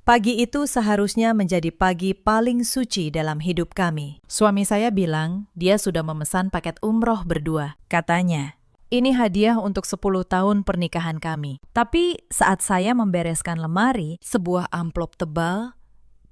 Pagi itu seharusnya menjadi pagi paling suci dalam hidup kami. Suami saya bilang dia sudah memesan paket umroh berdua. Katanya, ini hadiah untuk 10 tahun pernikahan kami. Tapi saat saya membereskan lemari, sebuah amplop tebal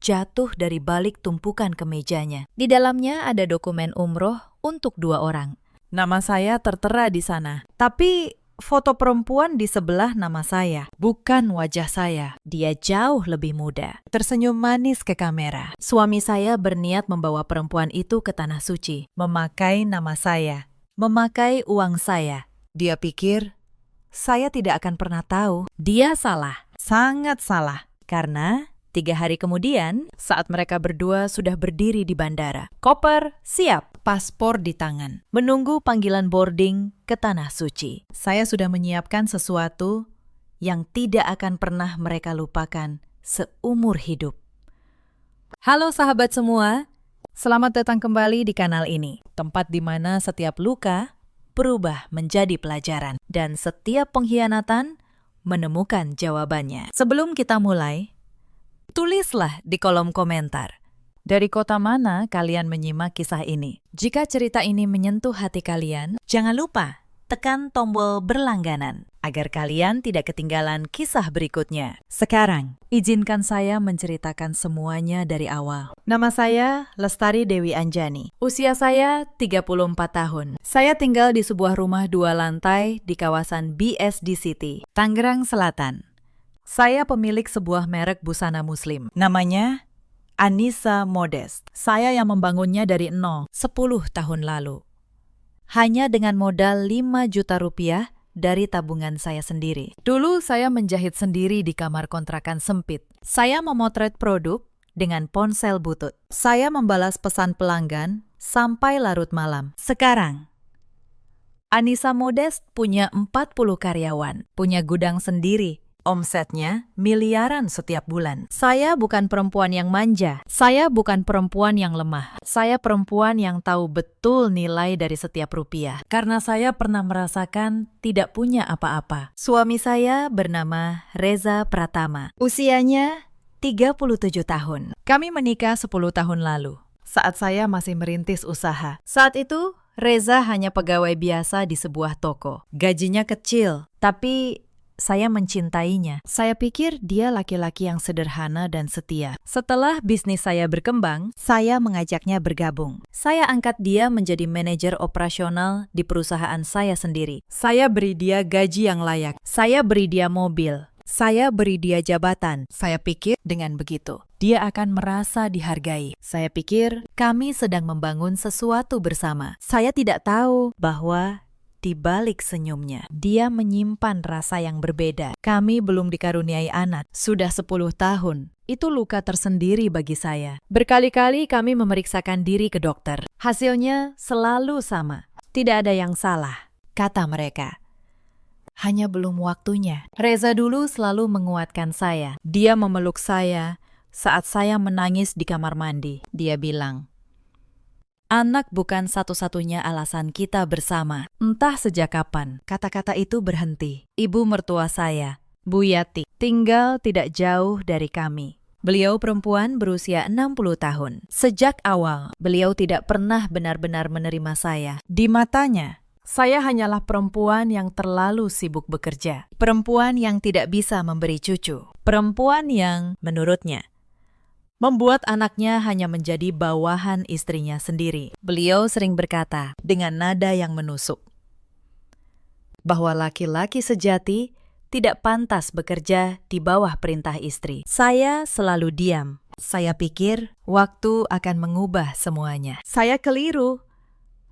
jatuh dari balik tumpukan kemejanya. Di dalamnya ada dokumen umroh untuk 2 orang. Nama saya tertera di sana. Tapi foto perempuan di sebelah nama saya, bukan wajah saya. Dia jauh lebih muda, tersenyum manis ke kamera. Suami saya berniat membawa perempuan itu ke Tanah Suci, memakai nama saya, memakai uang saya. Dia pikir, saya tidak akan pernah tahu. Dia salah, sangat salah. Karena 3 hari kemudian, saat mereka berdua sudah berdiri di bandara. Koper siap, paspor di tangan. Menunggu panggilan boarding ke Tanah Suci. Saya sudah menyiapkan sesuatu yang tidak akan pernah mereka lupakan seumur hidup. Halo sahabat semua, selamat datang kembali di kanal ini. Tempat di mana setiap luka berubah menjadi pelajaran. Dan setiap pengkhianatan menemukan jawabannya. Sebelum kita mulai, tulislah di kolom komentar, dari kota mana kalian menyimak kisah ini. Jika cerita ini menyentuh hati kalian, jangan lupa tekan tombol berlangganan agar kalian tidak ketinggalan kisah berikutnya. Sekarang, izinkan saya menceritakan semuanya dari awal. Nama saya Lestari Dewi Anjani. Usia saya 34 tahun. Saya tinggal di sebuah rumah 2 lantai di kawasan BSD City, Tangerang Selatan. Saya pemilik sebuah merek busana muslim. Namanya Anissa Modest. Saya yang membangunnya dari nol 10 tahun lalu. Hanya dengan modal 5 juta rupiah dari tabungan saya sendiri. Dulu saya menjahit sendiri di kamar kontrakan sempit. Saya memotret produk dengan ponsel butut. Saya membalas pesan pelanggan sampai larut malam. Sekarang, Anissa Modest punya 40 karyawan, punya gudang sendiri. Omsetnya miliaran setiap bulan. Saya bukan perempuan yang manja. Saya bukan perempuan yang lemah. Saya perempuan yang tahu betul nilai dari setiap rupiah. Karena saya pernah merasakan tidak punya apa-apa. Suami saya bernama Reza Pratama. Usianya 37 tahun. Kami menikah 10 tahun lalu, saat saya masih merintis usaha. Saat itu, Reza hanya pegawai biasa di sebuah toko. Gajinya kecil, tapi saya mencintainya. Saya pikir dia laki-laki yang sederhana dan setia. Setelah bisnis saya berkembang, saya mengajaknya bergabung. Saya angkat dia menjadi manajer operasional di perusahaan saya sendiri. Saya beri dia gaji yang layak. Saya beri dia mobil. Saya beri dia jabatan. Saya pikir dengan begitu, dia akan merasa dihargai. Saya pikir kami sedang membangun sesuatu bersama. Saya tidak tahu bahwa di balik senyumnya, dia menyimpan rasa yang berbeda. Kami belum dikaruniai anak, sudah 10 tahun. Itu luka tersendiri bagi saya. Berkali-kali kami memeriksakan diri ke dokter. Hasilnya selalu sama. Tidak ada yang salah, kata mereka. Hanya belum waktunya. Reza dulu selalu menguatkan saya. Dia memeluk saya saat saya menangis di kamar mandi. Dia bilang, anak bukan satu-satunya alasan kita bersama. Entah sejak kapan, kata-kata itu berhenti. Ibu mertua saya, Bu Yati, tinggal tidak jauh dari kami. Beliau perempuan berusia 60 tahun. Sejak awal, beliau tidak pernah benar-benar menerima saya. Di matanya, saya hanyalah perempuan yang terlalu sibuk bekerja. Perempuan yang tidak bisa memberi cucu. Perempuan yang, menurutnya, membuat anaknya hanya menjadi bawahan istrinya sendiri. Beliau sering berkata dengan nada yang menusuk bahwa laki-laki sejati tidak pantas bekerja di bawah perintah istri. Saya selalu diam. Saya pikir waktu akan mengubah semuanya. Saya keliru.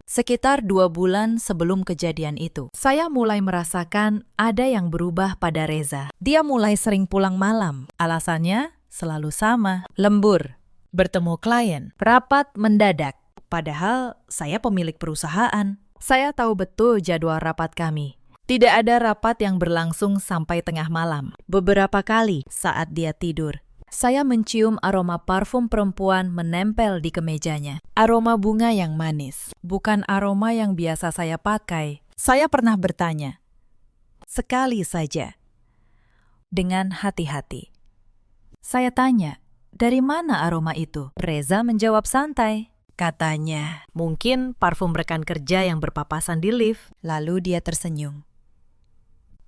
Sekitar 2 bulan sebelum kejadian itu, saya mulai merasakan ada yang berubah pada Reza. Dia mulai sering pulang malam. Alasannya selalu sama, lembur, bertemu klien, rapat mendadak. Padahal saya pemilik perusahaan. Saya tahu betul jadwal rapat kami. Tidak ada rapat yang berlangsung sampai tengah malam. Beberapa kali saat dia tidur, saya mencium aroma parfum perempuan menempel di kemejanya. Aroma bunga yang manis, bukan aroma yang biasa saya pakai. Saya pernah bertanya, sekali saja, dengan hati-hati, Saya tanya, dari mana aroma itu? Reza menjawab santai. Katanya, mungkin parfum rekan kerja yang berpapasan di lift. Lalu dia tersenyum,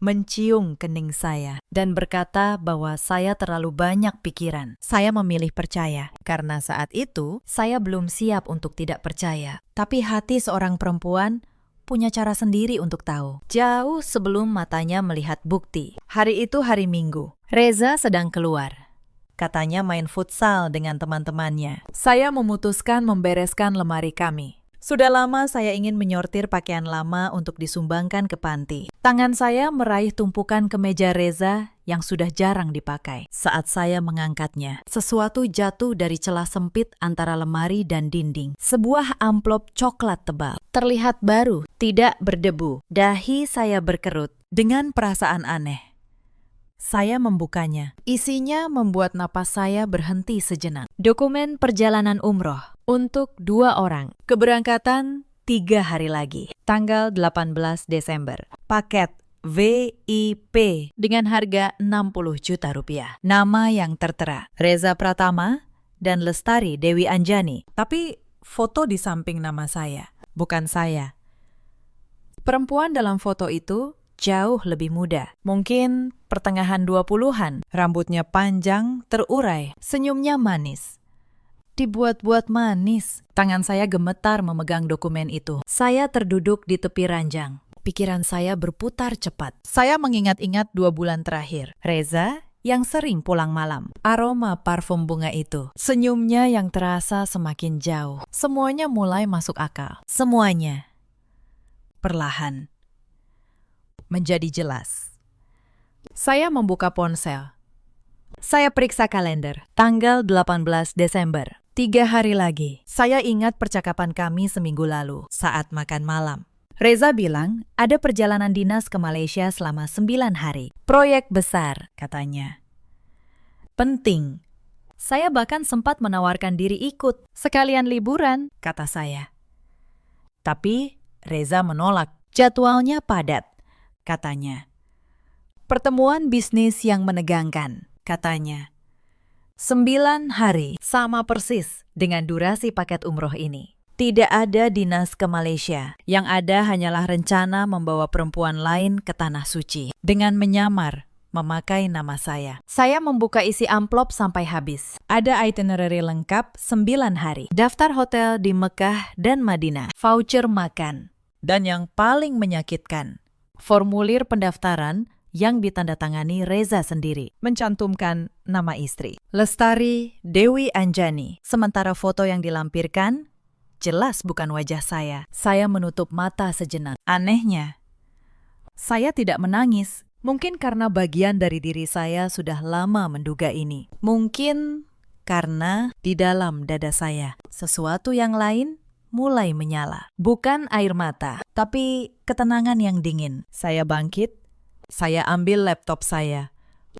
mencium kening saya, dan berkata bahwa saya terlalu banyak pikiran. Saya memilih percaya, karena saat itu saya belum siap untuk tidak percaya. Tapi hati seorang perempuan punya cara sendiri untuk tahu. Jauh sebelum matanya melihat bukti. Hari itu hari Minggu. Reza sedang keluar. Katanya main futsal dengan teman-temannya. Saya memutuskan membereskan lemari kami. Sudah lama saya ingin menyortir pakaian lama untuk disumbangkan ke panti. Tangan saya meraih tumpukan kemeja Reza yang sudah jarang dipakai. Saat saya mengangkatnya, sesuatu jatuh dari celah sempit antara lemari dan dinding. Sebuah amplop coklat tebal. Terlihat baru, tidak berdebu. Dahi saya berkerut dengan perasaan aneh. Saya membukanya. Isinya membuat napas saya berhenti sejenak. Dokumen perjalanan umroh untuk 2 orang. Keberangkatan 3 hari lagi. Tanggal 18 Desember. Paket VIP dengan harga 60 juta rupiah. Nama yang tertera, Reza Pratama dan Lestari Dewi Anjani. Tapi foto di samping nama saya, bukan saya. Perempuan dalam foto itu jauh lebih muda. Mungkin pertengahan 20-an. Rambutnya panjang, terurai. Senyumnya manis. Dibuat-buat manis. Tangan saya gemetar memegang dokumen itu. Saya terduduk di tepi ranjang. Pikiran saya berputar cepat. Saya mengingat-ingat 2 bulan terakhir. Reza yang sering pulang malam. Aroma parfum bunga itu. Senyumnya yang terasa semakin jauh. Semuanya mulai masuk akal. Semuanya. Perlahan. Menjadi jelas. Saya membuka ponsel. Saya periksa kalender. Tanggal 18 Desember. 3 hari lagi. Saya ingat percakapan kami seminggu lalu saat makan malam. Reza bilang ada perjalanan dinas ke Malaysia selama 9 hari. Proyek besar, katanya. Penting. Saya bahkan sempat menawarkan diri ikut. Sekalian liburan, kata saya. Tapi Reza menolak. Jadwalnya padat, katanya. Pertemuan bisnis yang menegangkan, katanya. 9 hari, sama persis dengan durasi paket umroh ini. Tidak ada dinas ke Malaysia. Yang ada hanyalah rencana membawa perempuan lain ke Tanah Suci. Dengan menyamar, memakai nama saya. Saya membuka isi amplop sampai habis. Ada itinerary lengkap 9 hari. Daftar hotel di Mekah dan Madinah. Voucher makan. Dan yang paling menyakitkan, formulir pendaftaran yang ditandatangani Reza sendiri, mencantumkan nama istri, Lestari Dewi Anjani. Sementara foto yang dilampirkan, jelas bukan wajah saya. Saya menutup mata sejenak. Anehnya, saya tidak menangis. Mungkin karena bagian dari diri saya sudah lama menduga ini. Mungkin karena di dalam dada saya, sesuatu yang lain mulai menyala. Bukan air mata, tapi ketenangan yang dingin. Saya bangkit, saya ambil laptop saya.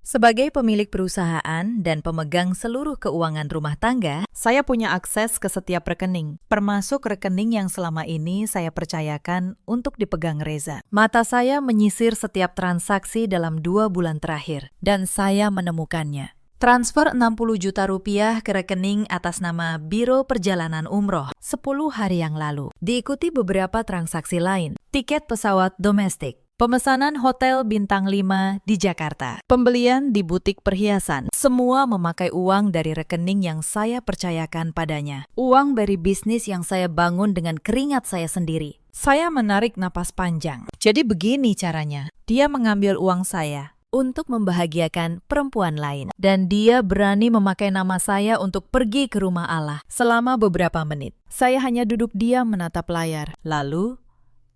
Sebagai pemilik perusahaan dan pemegang seluruh keuangan rumah tangga, saya punya akses ke setiap rekening, termasuk rekening yang selama ini saya percayakan untuk dipegang Reza. Mata saya menyisir setiap transaksi dalam 2 bulan terakhir, dan saya menemukannya. Transfer 60 juta rupiah ke rekening atas nama Biro Perjalanan Umroh 10 hari yang lalu. Diikuti beberapa transaksi lain. Tiket pesawat domestik. Pemesanan hotel bintang 5 di Jakarta. Pembelian di butik perhiasan. Semua memakai uang dari rekening yang saya percayakan padanya. Uang dari bisnis yang saya bangun dengan keringat saya sendiri. Saya menarik napas panjang. Jadi begini caranya. Dia mengambil uang saya untuk membahagiakan perempuan lain. Dan dia berani memakai nama saya untuk pergi ke rumah Allah selama beberapa menit. Saya hanya duduk diam menatap layar. Lalu,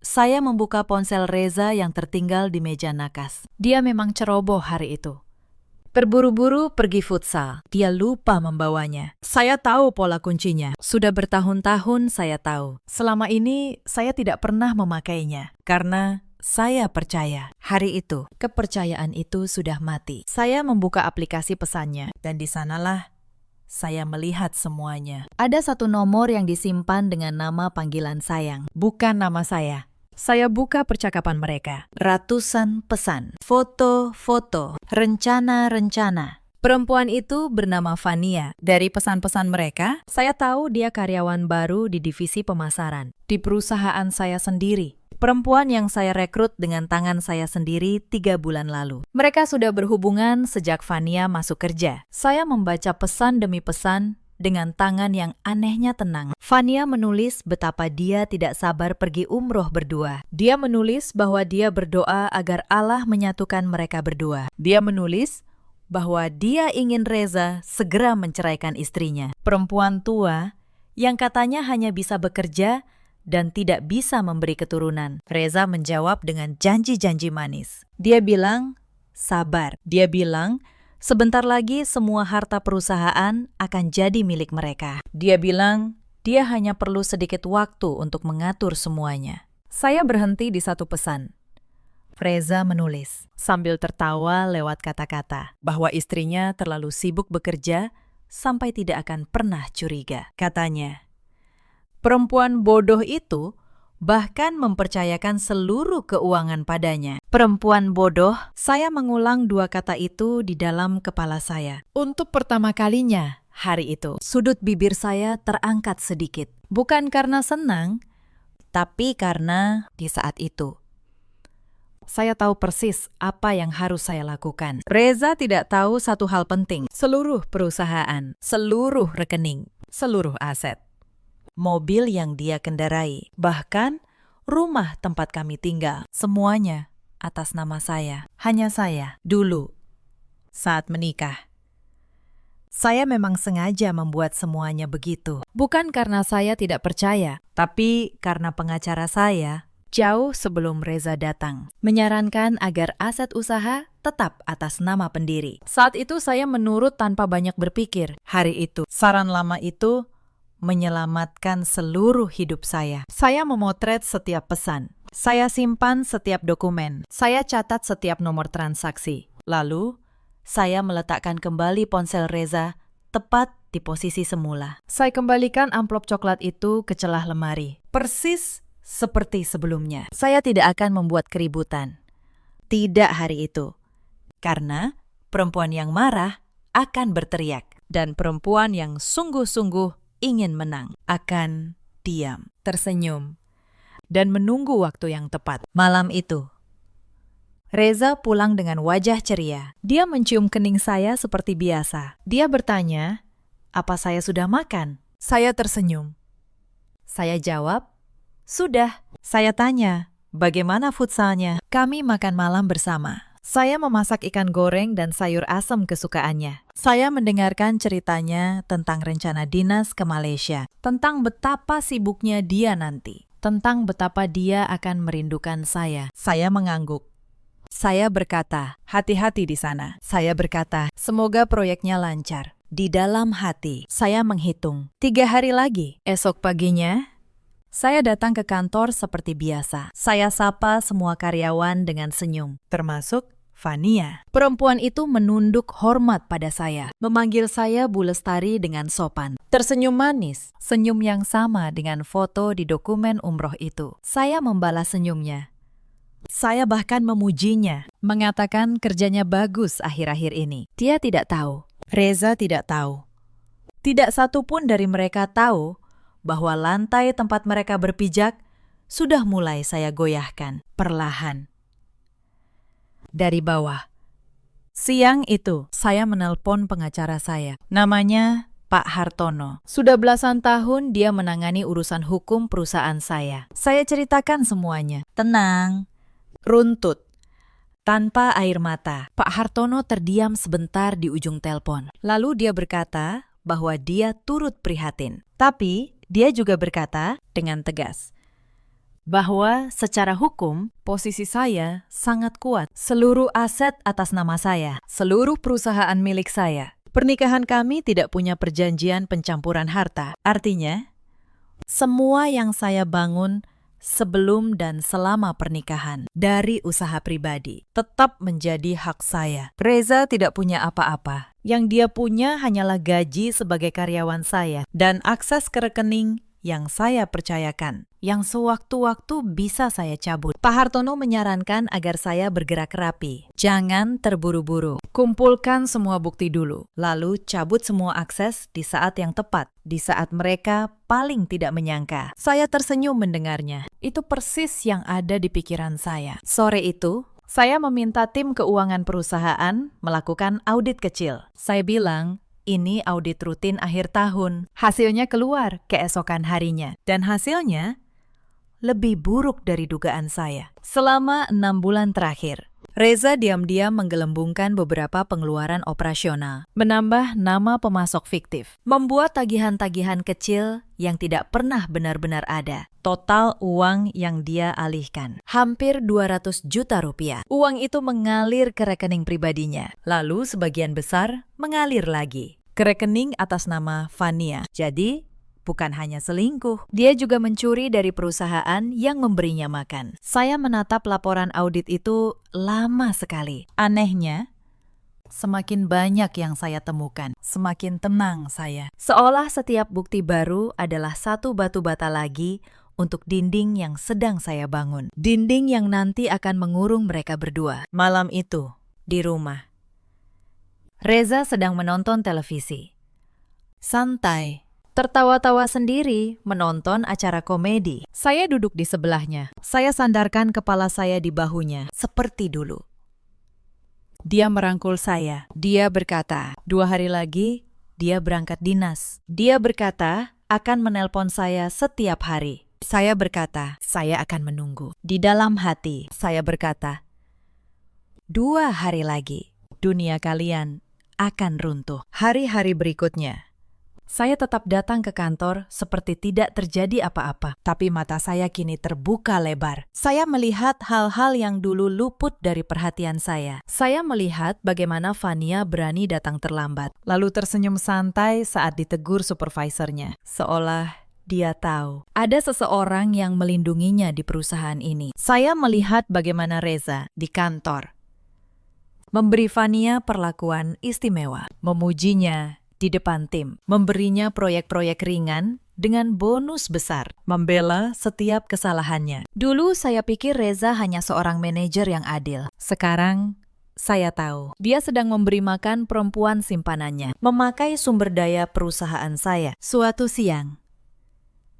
saya membuka ponsel Reza yang tertinggal di meja nakas. Dia memang ceroboh hari itu. Terburu-buru pergi futsal. Dia lupa membawanya. Saya tahu pola kuncinya. Sudah bertahun-tahun saya tahu. Selama ini, saya tidak pernah memakainya. Karena saya percaya, hari itu, kepercayaan itu sudah mati. Saya membuka aplikasi pesannya, dan di sanalah saya melihat semuanya. Ada 1 nomor yang disimpan dengan nama panggilan sayang, bukan nama saya. Saya buka percakapan mereka. Ratusan pesan, foto-foto, rencana-rencana. Perempuan itu bernama Fania. Dari pesan-pesan mereka, saya tahu dia karyawan baru di divisi pemasaran di perusahaan saya sendiri. Perempuan yang saya rekrut dengan tangan saya sendiri 3 bulan lalu. Mereka sudah berhubungan sejak Fania masuk kerja. Saya membaca pesan demi pesan dengan tangan yang anehnya tenang. Fania menulis betapa dia tidak sabar pergi umroh berdua. Dia menulis bahwa dia berdoa agar Allah menyatukan mereka berdua. Dia menulis bahwa dia ingin Reza segera menceraikan istrinya. Perempuan tua yang katanya hanya bisa bekerja dan tidak bisa memberi keturunan. Reza menjawab dengan janji-janji manis. Dia bilang, sabar. Dia bilang, sebentar lagi semua harta perusahaan akan jadi milik mereka. Dia bilang, dia hanya perlu sedikit waktu untuk mengatur semuanya. Saya berhenti di satu pesan. Reza menulis, sambil tertawa lewat kata-kata, bahwa istrinya terlalu sibuk bekerja sampai tidak akan pernah curiga. Katanya, perempuan bodoh itu bahkan mempercayakan seluruh keuangan padanya. Perempuan bodoh, saya mengulang 2 kata itu di dalam kepala saya. Untuk pertama kalinya hari itu, sudut bibir saya terangkat sedikit. Bukan karena senang, tapi karena di saat itu saya tahu persis apa yang harus saya lakukan. Reza tidak tahu satu hal penting. Seluruh perusahaan, seluruh rekening, seluruh aset, mobil yang dia kendarai, bahkan rumah tempat kami tinggal, semuanya atas nama saya. Hanya saya, dulu, saat menikah. Saya memang sengaja membuat semuanya begitu. Bukan karena saya tidak percaya, tapi karena pengacara saya jauh sebelum Reza datang, menyarankan agar aset usaha tetap atas nama pendiri. Saat itu saya menurut tanpa banyak berpikir. Hari itu, saran lama itu menyelamatkan seluruh hidup saya. Saya memotret setiap pesan. Saya simpan setiap dokumen. Saya catat setiap nomor transaksi. Lalu, saya meletakkan kembali ponsel Reza tepat di posisi semula. Saya kembalikan amplop coklat itu ke celah lemari. Persis seperti sebelumnya. Saya tidak akan membuat keributan. Tidak hari itu. Karena perempuan yang marah akan berteriak. Dan perempuan yang sungguh-sungguh ingin menang akan diam, tersenyum, dan menunggu waktu yang tepat. Malam itu, Reza pulang dengan wajah ceria. Dia mencium kening saya seperti biasa. Dia bertanya, apa saya sudah makan? Saya tersenyum. Saya jawab, sudah. Saya tanya, bagaimana futsalnya? Kami makan malam bersama. Saya memasak ikan goreng dan sayur asam kesukaannya. Saya mendengarkan ceritanya tentang rencana dinas ke Malaysia, tentang betapa sibuknya dia nanti, tentang betapa dia akan merindukan saya. Saya mengangguk. Saya berkata, hati-hati di sana. Saya berkata, semoga proyeknya lancar. Di dalam hati, saya menghitung. 3 hari lagi, esok paginya, saya datang ke kantor seperti biasa. Saya sapa semua karyawan dengan senyum, termasuk Fania. Perempuan itu menunduk hormat pada saya, memanggil saya Bu Lestari dengan sopan. Tersenyum manis, senyum yang sama dengan foto di dokumen umroh itu. Saya membalas senyumnya. Saya bahkan memujinya, mengatakan kerjanya bagus akhir-akhir ini. Dia tidak tahu, Reza tidak tahu. Tidak satu pun dari mereka tahu bahwa lantai tempat mereka berpijak sudah mulai saya goyahkan perlahan. Dari bawah. Siang itu, saya menelpon pengacara saya. Namanya Pak Hartono. Sudah belasan tahun dia menangani urusan hukum perusahaan saya. Saya ceritakan semuanya. Tenang, runtut, tanpa air mata. Pak Hartono terdiam sebentar di ujung telepon. Lalu dia berkata bahwa dia turut prihatin. Tapi dia juga berkata dengan tegas bahwa secara hukum posisi saya sangat kuat. Seluruh aset atas nama saya, seluruh perusahaan milik saya. Pernikahan kami tidak punya perjanjian pencampuran harta. Artinya, semua yang saya bangun sebelum dan selama pernikahan dari usaha pribadi tetap menjadi hak saya. Reza tidak punya apa-apa. Yang dia punya hanyalah gaji sebagai karyawan saya dan akses ke rekening yang saya percayakan. yang sewaktu-waktu bisa saya cabut. Pak Hartono menyarankan agar saya bergerak rapi. Jangan terburu-buru. Kumpulkan semua bukti dulu, lalu cabut semua akses di saat yang tepat, di saat mereka paling tidak menyangka. Saya tersenyum mendengarnya. Itu persis yang ada di pikiran saya. Sore itu, saya meminta tim keuangan perusahaan melakukan audit kecil. Saya bilang, ini audit rutin akhir tahun. Hasilnya keluar keesokan harinya. Dan hasilnya lebih buruk dari dugaan saya. Selama 6 bulan terakhir, Reza diam-diam menggelembungkan beberapa pengeluaran operasional, menambah nama pemasok fiktif, membuat tagihan-tagihan kecil yang tidak pernah benar-benar ada. Total uang yang dia alihkan, hampir 200 juta rupiah. Uang itu mengalir ke rekening pribadinya, lalu sebagian besar mengalir lagi ke rekening atas nama Fania. Jadi, bukan hanya selingkuh, dia juga mencuri dari perusahaan yang memberinya makan. Saya menatap laporan audit itu lama sekali. Anehnya, semakin banyak yang saya temukan, semakin tenang saya. Seolah setiap bukti baru adalah satu batu bata lagi untuk dinding yang sedang saya bangun. Dinding yang nanti akan mengurung mereka berdua. Malam itu, di rumah, Reza sedang menonton televisi. Santai, tertawa-tawa sendiri menonton acara komedi. Saya duduk di sebelahnya. Saya sandarkan kepala saya di bahunya, seperti dulu. Dia merangkul saya. Dia berkata, 2 hari lagi dia berangkat dinas. Dia berkata akan menelpon saya setiap hari. Saya berkata, saya akan menunggu. Di dalam hati, saya berkata, 2 hari lagi dunia kalian akan runtuh. Hari-hari berikutnya, saya tetap datang ke kantor seperti tidak terjadi apa-apa. Tapi mata saya kini terbuka lebar. Saya melihat hal-hal yang dulu luput dari perhatian saya. Saya melihat bagaimana Fania berani datang terlambat, lalu tersenyum santai saat ditegur supervisornya. Seolah dia tahu ada seseorang yang melindunginya di perusahaan ini. Saya melihat bagaimana Reza di kantor memberi Fania perlakuan istimewa, memujinya di depan tim, memberinya proyek-proyek ringan dengan bonus besar, membela setiap kesalahannya. Dulu saya pikir Reza hanya seorang manajer yang adil. Sekarang saya tahu dia sedang memberi makan perempuan simpanannya, memakai sumber daya perusahaan saya. Suatu siang,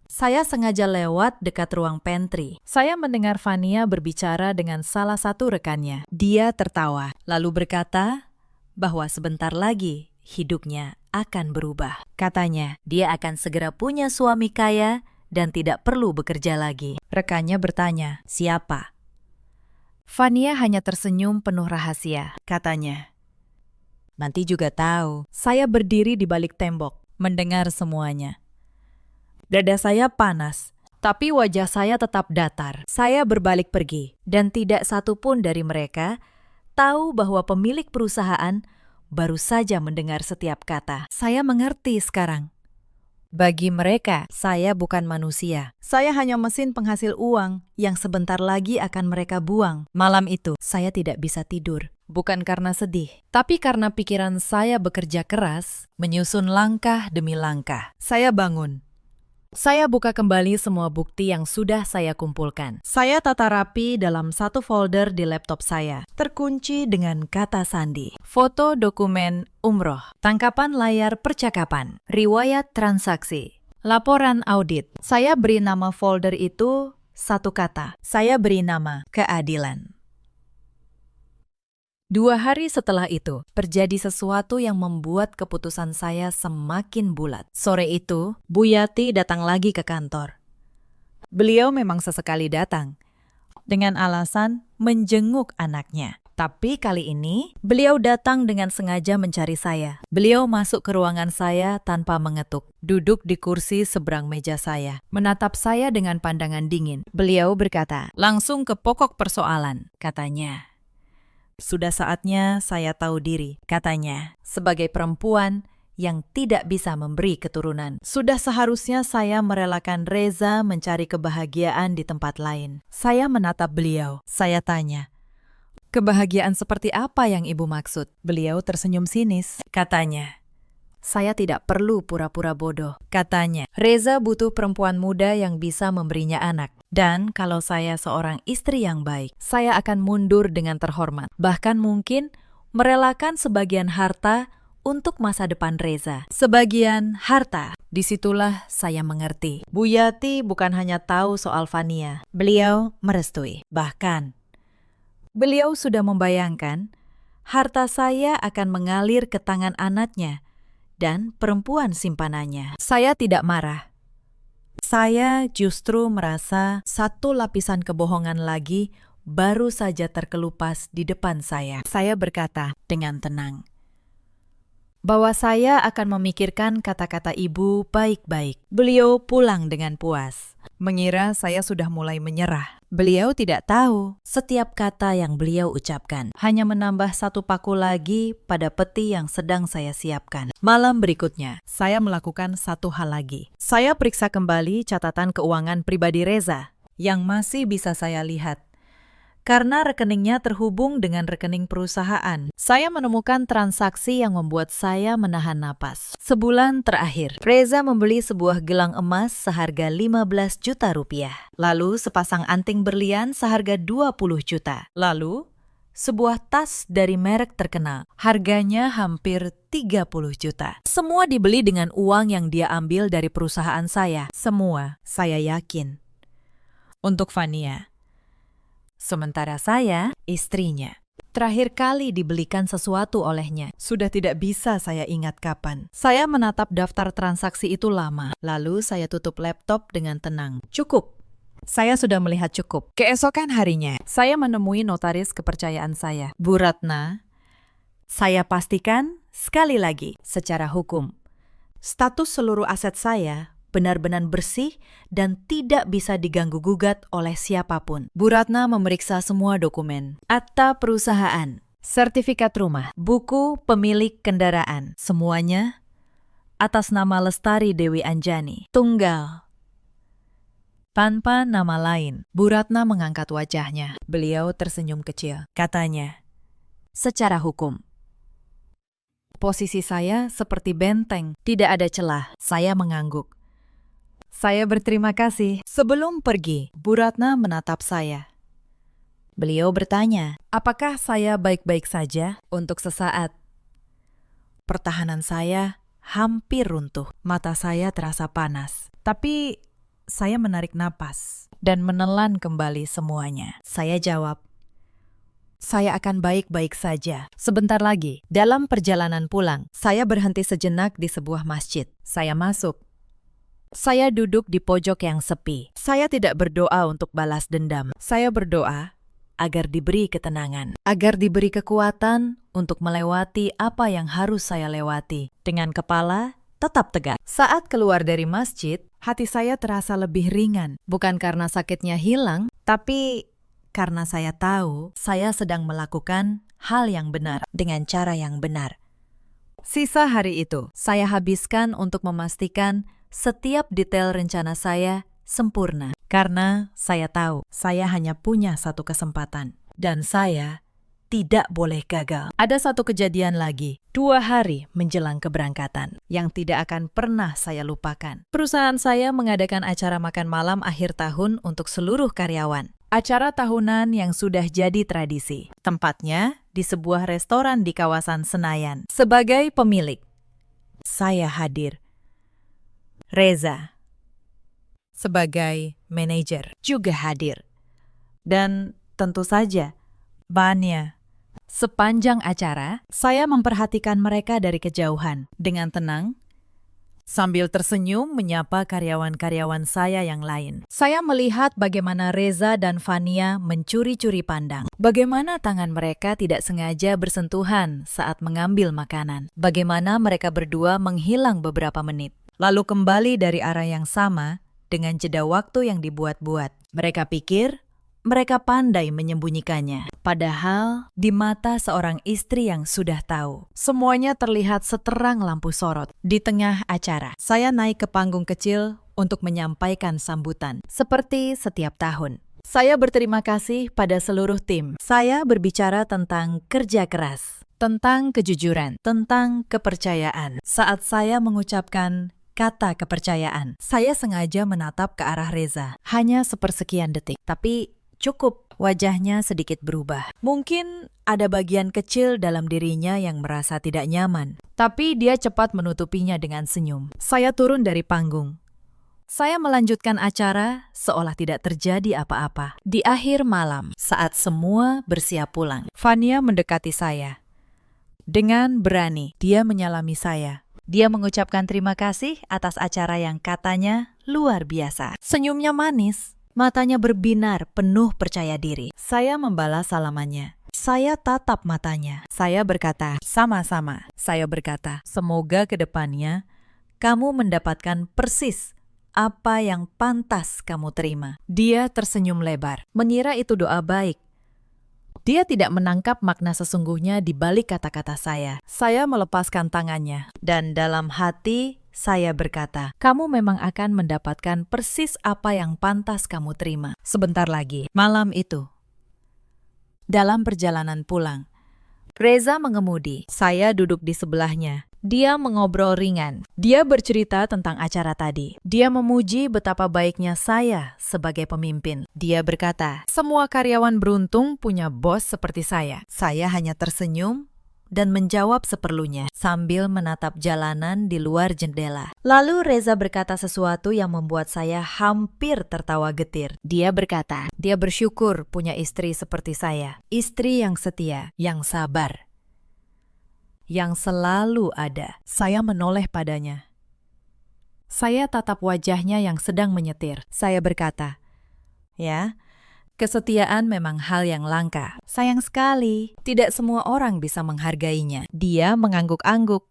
saya sengaja lewat dekat ruang pantry. Saya mendengar Fania berbicara dengan salah satu rekannya. Dia tertawa, lalu berkata bahwa sebentar lagi hidupnya akan berubah. Katanya, dia akan segera punya suami kaya dan tidak perlu bekerja lagi. Rekannya bertanya, siapa? Fania hanya tersenyum penuh rahasia. Katanya, nanti juga tahu. Saya berdiri di balik tembok, mendengar semuanya. Dada saya panas, tapi wajah saya tetap datar. Saya berbalik pergi, dan tidak satu pun dari mereka tahu bahwa pemilik perusahaan baru saja mendengar setiap kata. Saya mengerti sekarang. Bagi mereka, saya bukan manusia. Saya hanya mesin penghasil uang yang sebentar lagi akan mereka buang. Malam itu, saya tidak bisa tidur. Bukan karena sedih, tapi karena pikiran saya bekerja keras, menyusun langkah demi langkah. Saya bangun. Saya buka kembali semua bukti yang sudah saya kumpulkan. Saya tata rapi dalam satu folder di laptop saya, terkunci dengan kata sandi. Foto dokumen umroh, tangkapan layar percakapan, riwayat transaksi, laporan audit. Saya beri nama folder itu satu kata. Saya beri nama keadilan. 2 hari setelah itu, terjadi sesuatu yang membuat keputusan saya semakin bulat. Sore itu, Bu Yati datang lagi ke kantor. Beliau memang sesekali datang, dengan alasan menjenguk anaknya. Tapi kali ini, beliau datang dengan sengaja mencari saya. Beliau masuk ke ruangan saya tanpa mengetuk, duduk di kursi seberang meja saya, menatap saya dengan pandangan dingin. Beliau berkata, langsung ke pokok persoalan, katanya. Sudah saatnya saya tahu diri, katanya, sebagai perempuan yang tidak bisa memberi keturunan. Sudah seharusnya saya merelakan Reza mencari kebahagiaan di tempat lain. Saya menatap beliau. Saya tanya, kebahagiaan seperti apa yang ibu maksud? Beliau tersenyum sinis. Katanya, Saya tidak perlu pura-pura bodoh, katanya. Reza butuh perempuan muda yang bisa memberinya anak. Dan kalau saya seorang istri yang baik, saya akan mundur dengan terhormat. Bahkan mungkin merelakan sebagian harta untuk masa depan Reza. Sebagian harta. Disitulah saya mengerti. Bu Yati bukan hanya tahu soal Fania. Beliau merestui. Bahkan, beliau sudah membayangkan harta saya akan mengalir ke tangan anaknya dan perempuan simpanannya. Saya tidak marah. Saya justru merasa satu lapisan kebohongan lagi baru saja terkelupas di depan saya. Saya berkata dengan tenang bahwa saya akan memikirkan kata-kata ibu baik-baik. Beliau pulang dengan puas, mengira saya sudah mulai menyerah. Beliau tidak tahu setiap kata yang beliau ucapkan hanya menambah satu paku lagi pada peti yang sedang saya siapkan. Malam berikutnya, saya melakukan satu hal lagi. Saya periksa kembali catatan keuangan pribadi Reza yang masih bisa saya lihat. Karena rekeningnya terhubung dengan rekening perusahaan, saya menemukan transaksi yang membuat saya menahan napas. Sebulan terakhir, Reza membeli sebuah gelang emas seharga 15 juta rupiah. Lalu sepasang anting berlian seharga 20 juta. Lalu sebuah tas dari merek terkenal. Harganya hampir 30 juta. Semua dibeli dengan uang yang dia ambil dari perusahaan saya. Semua, saya yakin. Untuk Fania. Sementara saya, istrinya. Terakhir kali dibelikan sesuatu olehnya. Sudah tidak bisa saya ingat kapan. Saya menatap daftar transaksi itu lama. Lalu saya tutup laptop dengan tenang. Cukup. Saya sudah melihat cukup. Keesokan harinya, saya menemui notaris kepercayaan saya, Bu Ratna. Saya pastikan, sekali lagi, secara hukum, status seluruh aset saya benar-benar bersih dan tidak bisa diganggu-gugat oleh siapapun. Bu Ratna memeriksa semua dokumen, akta perusahaan, sertifikat rumah, buku pemilik kendaraan, semuanya atas nama Lestari Dewi Anjani, tunggal, tanpa nama lain. Bu Ratna mengangkat wajahnya. Beliau tersenyum kecil. Katanya, secara hukum, posisi saya seperti benteng, tidak ada celah. Saya mengangguk. Saya berterima kasih. Sebelum pergi, Bu Ratna menatap saya. Beliau bertanya, apakah saya baik-baik saja? Untuk sesaat, pertahanan saya hampir runtuh. Mata saya terasa panas. Tapi saya menarik napas dan menelan kembali semuanya. Saya jawab, saya akan baik-baik saja. Sebentar lagi, dalam perjalanan pulang, saya berhenti sejenak di sebuah masjid. Saya masuk. Saya duduk di pojok yang sepi. Saya tidak berdoa untuk balas dendam. Saya berdoa agar diberi ketenangan, agar diberi kekuatan untuk melewati apa yang harus saya lewati. Dengan kepala tetap tegak. Saat keluar dari masjid, hati saya terasa lebih ringan. Bukan karena sakitnya hilang, tapi karena saya tahu saya sedang melakukan hal yang benar dengan cara yang benar. Sisa hari itu, saya habiskan untuk memastikan setiap detail rencana saya sempurna. Karena saya tahu saya hanya punya satu kesempatan. Dan saya tidak boleh gagal. Ada satu kejadian lagi, 2 hari menjelang keberangkatan, yang tidak akan pernah saya lupakan. Perusahaan saya mengadakan acara makan malam akhir tahun untuk seluruh karyawan. Acara tahunan yang sudah jadi tradisi. Tempatnya di sebuah restoran di kawasan Senayan. Sebagai pemilik, saya hadir. Reza, sebagai manajer, juga hadir. Dan tentu saja, Fania. Sepanjang acara, saya memperhatikan mereka dari kejauhan. Dengan tenang, sambil tersenyum menyapa karyawan-karyawan saya yang lain. Saya melihat bagaimana Reza dan Fania mencuri-curi pandang. Bagaimana tangan mereka tidak sengaja bersentuhan saat mengambil makanan. Bagaimana mereka berdua menghilang beberapa menit. Lalu kembali dari arah yang sama dengan jeda waktu yang dibuat-buat. Mereka pikir mereka pandai menyembunyikannya. Padahal di mata seorang istri yang sudah tahu, semuanya terlihat seterang lampu sorot. Di tengah acara, saya naik ke panggung kecil untuk menyampaikan sambutan. Seperti setiap tahun, saya berterima kasih pada seluruh tim. Saya berbicara tentang kerja keras, tentang kejujuran, tentang kepercayaan. Saat saya mengucapkan kata kepercayaan, saya sengaja menatap ke arah Reza. Hanya sepersekian detik, tapi cukup. Wajahnya sedikit berubah. Mungkin ada bagian kecil dalam dirinya yang merasa tidak nyaman, tapi dia cepat menutupinya dengan senyum. Saya turun dari panggung. Saya melanjutkan acara seolah tidak terjadi apa-apa. Di akhir malam, saat semua bersiap pulang, Fania mendekati saya. Dengan berani, dia menyalami saya. Dia mengucapkan terima kasih atas acara yang katanya luar biasa. Senyumnya manis, matanya berbinar penuh percaya diri. Saya membalas salamannya. Saya tatap matanya. Saya berkata, sama-sama. Saya berkata, semoga ke depannya kamu mendapatkan persis apa yang pantas kamu terima. Dia tersenyum lebar, mengira itu doa baik. Dia tidak menangkap makna sesungguhnya di balik kata-kata saya. Saya melepaskan tangannya, dan dalam hati saya berkata, kamu memang akan mendapatkan persis apa yang pantas kamu terima. Sebentar lagi, malam itu. Dalam perjalanan pulang, Reza mengemudi. Saya duduk di sebelahnya. Dia mengobrol ringan. Dia bercerita tentang acara tadi. Dia memuji betapa baiknya saya sebagai pemimpin. Dia berkata, semua karyawan beruntung punya bos seperti saya. Saya hanya tersenyum dan menjawab seperlunya sambil menatap jalanan di luar jendela. Lalu Reza berkata sesuatu yang membuat saya hampir tertawa getir. Dia berkata, dia bersyukur punya istri seperti saya. Istri yang setia, yang sabar, yang selalu ada. Saya menoleh padanya. Saya tatap wajahnya yang sedang menyetir. Saya berkata, ya, kesetiaan memang hal yang langka. Sayang sekali, tidak semua orang bisa menghargainya. Dia mengangguk-angguk.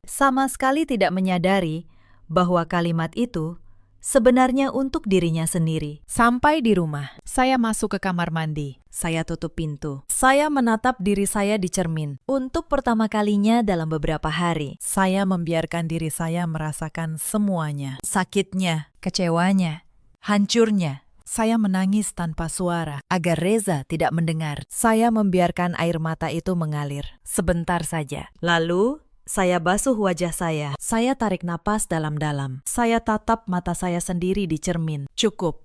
Sama sekali tidak menyadari bahwa kalimat itu sebenarnya untuk dirinya sendiri. Sampai di rumah, saya masuk ke kamar mandi. Saya tutup pintu. Saya menatap diri saya di cermin. Untuk pertama kalinya dalam beberapa hari, saya membiarkan diri saya merasakan semuanya. Sakitnya, kecewanya, hancurnya. Saya menangis tanpa suara, agar Reza tidak mendengar. Saya membiarkan air mata itu mengalir. Sebentar saja. Lalu, saya basuh wajah saya. Saya tarik napas dalam-dalam. Saya tatap mata saya sendiri di cermin. Cukup,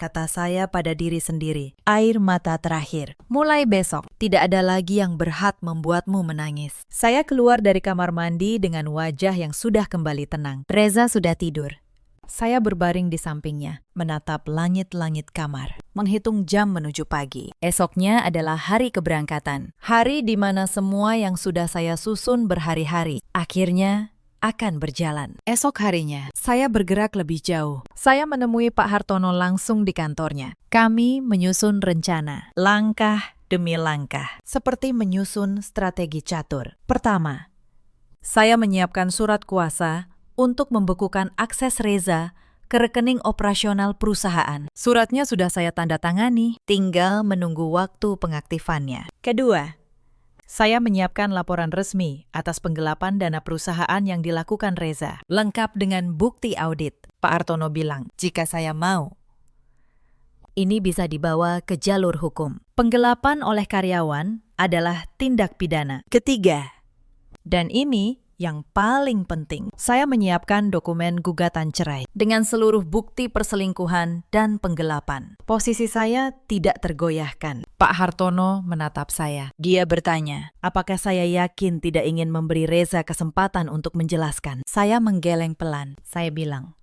kata saya pada diri sendiri. Air mata terakhir. Mulai besok, tidak ada lagi yang berhak membuatmu menangis. Saya keluar dari kamar mandi dengan wajah yang sudah kembali tenang. Reza sudah tidur. Saya berbaring di sampingnya, menatap langit-langit kamar, menghitung jam menuju pagi. Esoknya adalah hari keberangkatan, hari di mana semua yang sudah saya susun berhari-hari akhirnya akan berjalan. Esok harinya, saya bergerak lebih jauh. Saya menemui Pak Hartono langsung di kantornya. Kami menyusun rencana, langkah demi langkah, seperti menyusun strategi catur. Pertama, saya menyiapkan surat kuasa untuk membekukan akses Reza ke rekening operasional perusahaan. Suratnya sudah saya tanda tangani, tinggal menunggu waktu pengaktifannya. Kedua, saya menyiapkan laporan resmi atas penggelapan dana perusahaan yang dilakukan Reza, lengkap dengan bukti audit. Pak Hartono bilang, jika saya mau, ini bisa dibawa ke jalur hukum. Penggelapan oleh karyawan adalah tindak pidana. Ketiga, dan ini yang paling penting, saya menyiapkan dokumen gugatan cerai dengan seluruh bukti perselingkuhan dan penggelapan. Posisi saya tidak tergoyahkan. Pak Hartono menatap saya. Dia bertanya, apakah saya yakin tidak ingin memberi Reza kesempatan untuk menjelaskan? Saya menggeleng pelan. Saya bilang,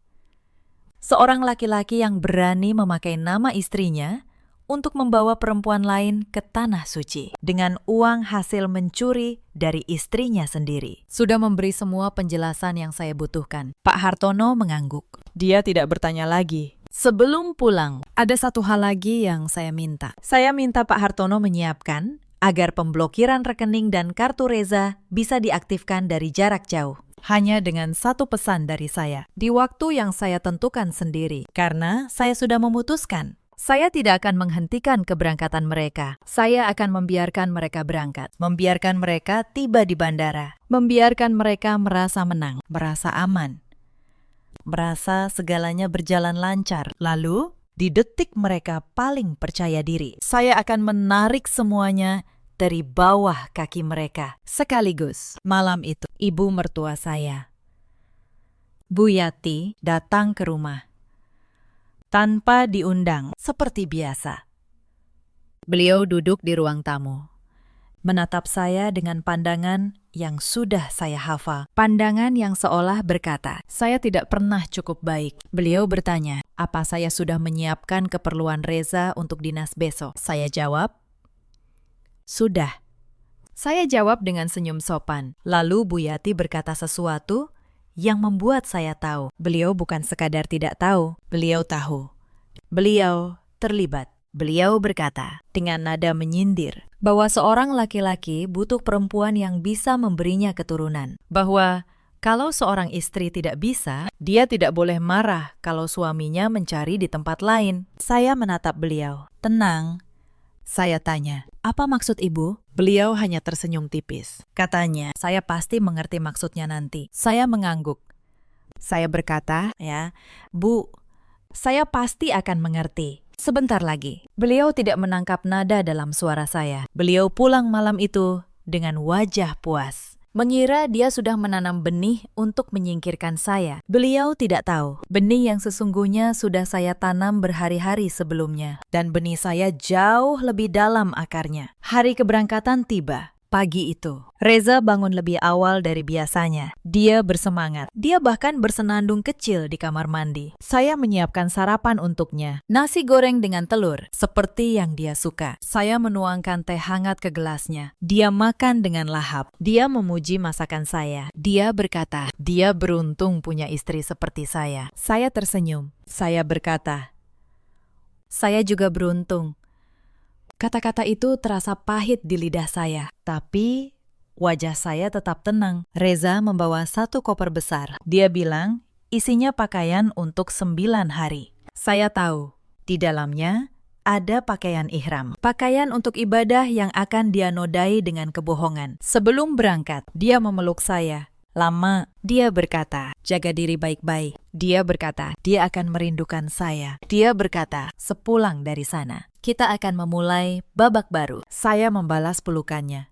seorang laki-laki yang berani memakai nama istrinya untuk membawa perempuan lain ke tanah suci dengan uang hasil mencuri dari istrinya sendiri. Sudah memberi semua penjelasan yang saya butuhkan. Pak Hartono mengangguk. Dia tidak bertanya lagi. Sebelum pulang, ada satu hal lagi yang saya minta. Saya minta Pak Hartono menyiapkan agar pemblokiran rekening dan kartu Reza bisa diaktifkan dari jarak jauh. Hanya dengan satu pesan dari saya, di waktu yang saya tentukan sendiri, karena saya sudah memutuskan. Saya tidak akan menghentikan keberangkatan mereka. Saya akan membiarkan mereka berangkat, membiarkan mereka tiba di bandara, membiarkan mereka merasa menang, merasa aman, merasa segalanya berjalan lancar. Lalu, di detik mereka paling percaya diri, saya akan menarik semuanya dari bawah kaki mereka. Sekaligus, malam itu, ibu mertua saya, Bu Yati, datang ke rumah. Tanpa diundang, seperti biasa. Beliau duduk di ruang tamu, menatap saya dengan pandangan yang sudah saya hafal. Pandangan yang seolah berkata, saya tidak pernah cukup baik. Beliau bertanya, apa saya sudah menyiapkan keperluan Reza untuk dinas besok? Saya jawab, sudah. Saya jawab dengan senyum sopan. Lalu Bu Yati berkata sesuatu yang membuat saya tahu. Beliau bukan sekadar tidak tahu, beliau tahu. Beliau terlibat. Beliau berkata dengan nada menyindir bahwa seorang laki-laki butuh perempuan yang bisa memberinya keturunan. Bahwa kalau seorang istri tidak bisa, dia tidak boleh marah kalau suaminya mencari di tempat lain. Saya menatap beliau. Tenang. Saya tanya, apa maksud ibu? Beliau hanya tersenyum tipis. Katanya, saya pasti mengerti maksudnya nanti. Saya mengangguk. Saya berkata, ya, Bu, saya pasti akan mengerti. Sebentar lagi. Beliau tidak menangkap nada dalam suara saya. Beliau pulang malam itu dengan wajah puas. Mengira dia sudah menanam benih untuk menyingkirkan saya. Beliau tidak tahu, benih yang sesungguhnya sudah saya tanam berhari-hari sebelumnya. Dan benih saya jauh lebih dalam akarnya. Hari keberangkatan tiba. Pagi itu, Reza bangun lebih awal dari biasanya. Dia bersemangat. Dia bahkan bersenandung kecil di kamar mandi. Saya menyiapkan sarapan untuknya. Nasi goreng dengan telur, seperti yang dia suka. Saya menuangkan teh hangat ke gelasnya. Dia makan dengan lahap. Dia memuji masakan saya. Dia berkata, dia beruntung punya istri seperti saya. Saya tersenyum. Saya berkata, saya juga beruntung. Kata-kata itu terasa pahit di lidah saya, tapi wajah saya tetap tenang. Reza membawa satu koper besar. Dia bilang, isinya pakaian untuk 9 hari. Saya tahu, di dalamnya ada pakaian ihram. Pakaian untuk ibadah yang akan dia nodai dengan kebohongan. Sebelum berangkat, dia memeluk saya. Lama, dia berkata, jaga diri baik-baik. Dia berkata, dia akan merindukan saya. Dia berkata, sepulang dari sana, kita akan memulai babak baru. Saya membalas pelukannya.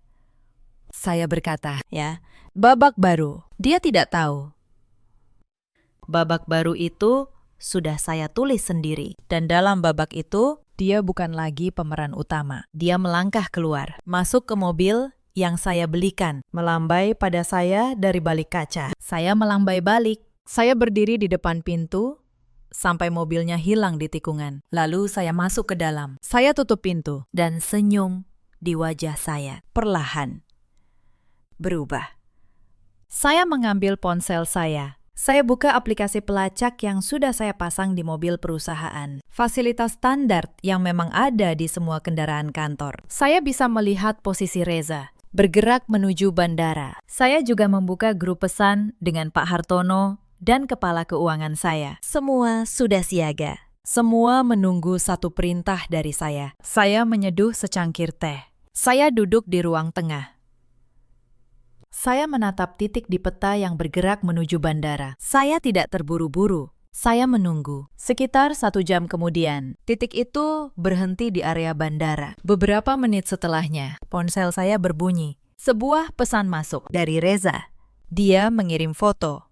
Saya berkata, ya, babak baru. Dia tidak tahu. Babak baru itu sudah saya tulis sendiri. Dan dalam babak itu, dia bukan lagi pemeran utama. Dia melangkah keluar, masuk ke mobil yang saya belikan, melambai pada saya dari balik kaca. Saya melambai balik. Saya berdiri di depan pintu sampai mobilnya hilang di tikungan. Lalu saya masuk ke dalam. Saya tutup pintu dan senyum di wajah saya perlahan berubah. Saya mengambil ponsel saya. Saya buka aplikasi pelacak yang sudah saya pasang di mobil perusahaan. Fasilitas standar yang memang ada di semua kendaraan kantor. Saya bisa melihat posisi Reza bergerak menuju bandara. Saya juga membuka grup pesan dengan Pak Hartono dan kepala keuangan saya. Semua sudah siaga. Semua menunggu satu perintah dari saya. Saya menyeduh secangkir teh. Saya duduk di ruang tengah. Saya menatap titik di peta yang bergerak menuju bandara. Saya tidak terburu-buru. Saya menunggu. Sekitar 1 jam kemudian, titik itu berhenti di area bandara. Beberapa menit setelahnya, ponsel saya berbunyi. Sebuah pesan masuk dari Reza. Dia mengirim foto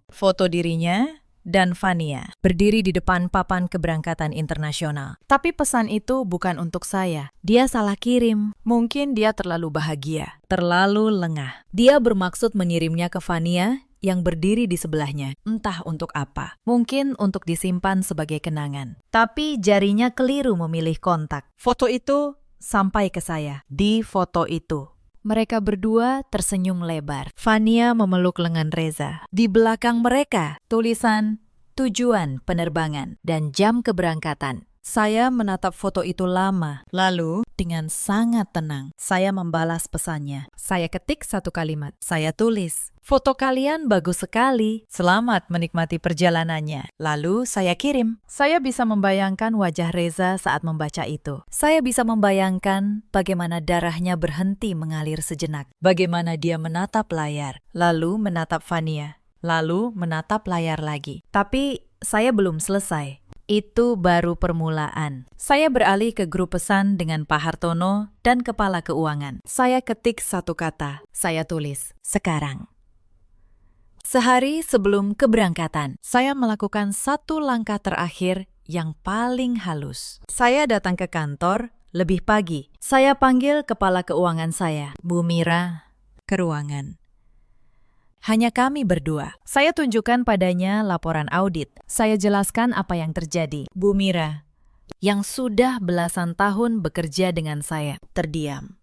dirinya dan Fania berdiri di depan papan keberangkatan internasional. Tapi pesan itu bukan untuk saya. Dia salah kirim. Mungkin dia terlalu bahagia, terlalu lengah. Dia bermaksud mengirimnya ke Fania yang berdiri di sebelahnya, entah untuk apa. Mungkin untuk disimpan sebagai kenangan. Tapi jarinya keliru memilih kontak. Foto itu sampai ke saya. Di foto itu, mereka berdua tersenyum lebar. Fania memeluk lengan Reza. Di belakang mereka, tulisan tujuan penerbangan dan jam keberangkatan. Saya menatap foto itu lama. Lalu, dengan sangat tenang, saya membalas pesannya. Saya ketik satu kalimat. Saya tulis, foto kalian bagus sekali. Selamat menikmati perjalanannya. Lalu saya kirim. Saya bisa membayangkan wajah Reza saat membaca itu. Saya bisa membayangkan bagaimana darahnya berhenti mengalir sejenak. Bagaimana dia menatap layar, lalu menatap Fania, lalu menatap layar lagi. Tapi saya belum selesai. Itu baru permulaan. Saya beralih ke grup pesan dengan Pak Hartono dan Kepala Keuangan. Saya ketik satu kata. Saya tulis, sekarang. Sehari sebelum keberangkatan, saya melakukan satu langkah terakhir yang paling halus. Saya datang ke kantor lebih pagi. Saya panggil Kepala Keuangan saya, Bu Mira, ke ruangan. Hanya kami berdua. Saya tunjukkan padanya laporan audit. Saya jelaskan apa yang terjadi. Bu Mira, yang sudah belasan tahun bekerja dengan saya, terdiam.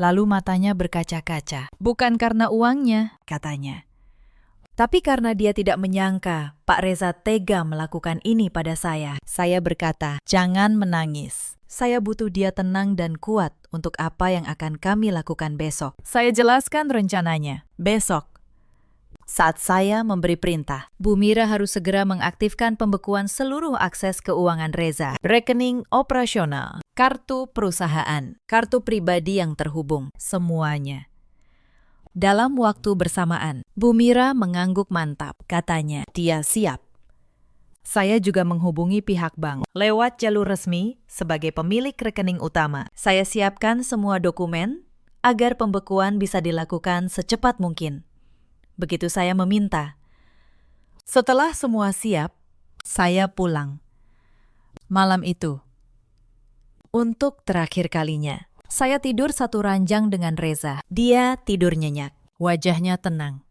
Lalu matanya berkaca-kaca. Bukan karena uangnya, katanya. Tapi karena dia tidak menyangka Pak Reza tega melakukan ini pada saya. Saya berkata, jangan menangis. Saya butuh dia tenang dan kuat untuk apa yang akan kami lakukan besok. Saya jelaskan rencananya. Besok, saat saya memberi perintah, Bu Mira harus segera mengaktifkan pembekuan seluruh akses keuangan Reza. Rekening operasional, kartu perusahaan, kartu pribadi yang terhubung, semuanya. Dalam waktu bersamaan, Bu Mira mengangguk mantap. Katanya, dia siap. Saya juga menghubungi pihak bank lewat jalur resmi sebagai pemilik rekening utama. Saya siapkan semua dokumen agar pembekuan bisa dilakukan secepat mungkin. Begitu saya meminta. Setelah semua siap, saya pulang. Malam itu, untuk terakhir kalinya, saya tidur satu ranjang dengan Reza. Dia tidur nyenyak, wajahnya tenang.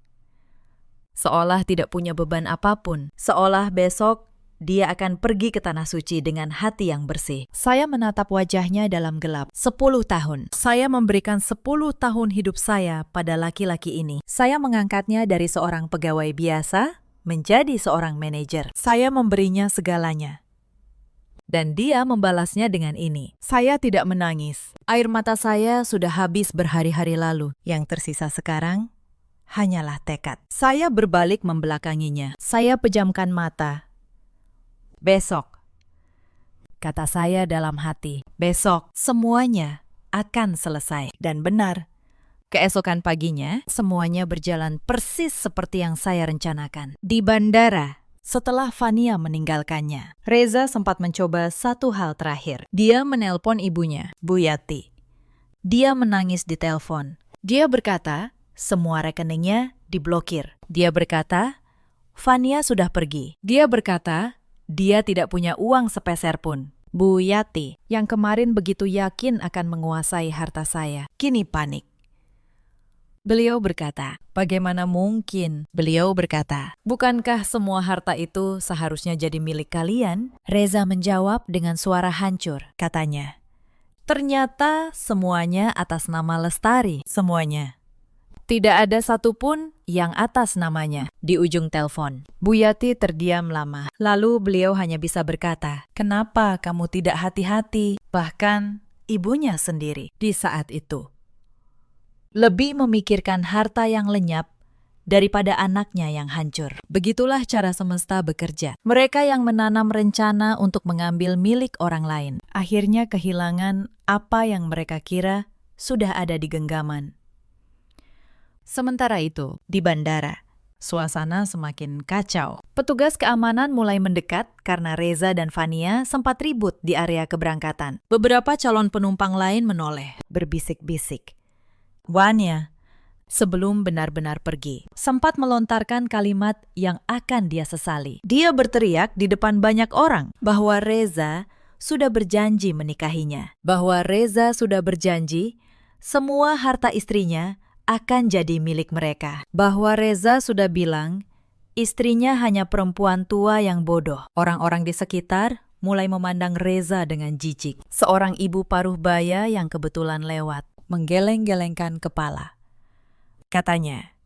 Seolah tidak punya beban apapun, seolah besok dia akan pergi ke Tanah Suci dengan hati yang bersih. Saya menatap wajahnya dalam gelap. 10 tahun. Saya memberikan 10 tahun hidup saya pada laki-laki ini. Saya mengangkatnya dari seorang pegawai biasa menjadi seorang manajer. Saya memberinya segalanya. Dan dia membalasnya dengan ini. Saya tidak menangis. Air mata saya sudah habis berhari-hari lalu. Yang tersisa sekarang hanyalah tekad. Saya berbalik membelakanginya. Saya pejamkan mata. Besok, kata saya dalam hati, besok semuanya akan selesai. Dan benar, keesokan paginya semuanya berjalan persis seperti yang saya rencanakan. Di bandara, setelah Fania meninggalkannya, Reza sempat mencoba satu hal terakhir. Dia menelpon ibunya, Bu Yati. Dia menangis di telepon. Dia berkata, semua rekeningnya diblokir. Dia berkata, Fania sudah pergi. Dia berkata, dia tidak punya uang sepeser pun. Bu Yati, yang kemarin begitu yakin akan menguasai harta saya, kini panik. Beliau berkata, bagaimana mungkin? Beliau berkata, bukankah semua harta itu seharusnya jadi milik kalian? Reza menjawab dengan suara hancur, katanya. Ternyata semuanya atas nama Lestari, semuanya. Tidak ada satupun yang atas namanya. Di ujung telepon, Bu Yati terdiam lama. Lalu beliau hanya bisa berkata, kenapa kamu tidak hati-hati? Bahkan ibunya sendiri di saat itu lebih memikirkan harta yang lenyap daripada anaknya yang hancur. Begitulah cara semesta bekerja. Mereka yang menanam rencana untuk mengambil milik orang lain, akhirnya kehilangan apa yang mereka kira sudah ada di genggaman. Sementara itu, di bandara, suasana semakin kacau. Petugas keamanan mulai mendekat karena Reza dan Fania sempat ribut di area keberangkatan. Beberapa calon penumpang lain menoleh, berbisik-bisik. Vania, sebelum benar-benar pergi, sempat melontarkan kalimat yang akan dia sesali. Dia berteriak di depan banyak orang bahwa Reza sudah berjanji menikahinya. Bahwa Reza sudah berjanji semua harta istrinya akan jadi milik mereka. Bahwa Reza sudah bilang istrinya hanya perempuan tua yang bodoh. Orang-orang di sekitar mulai memandang Reza dengan jijik. Seorang ibu paruh baya yang kebetulan lewat menggeleng-gelengkan kepala. Katanya,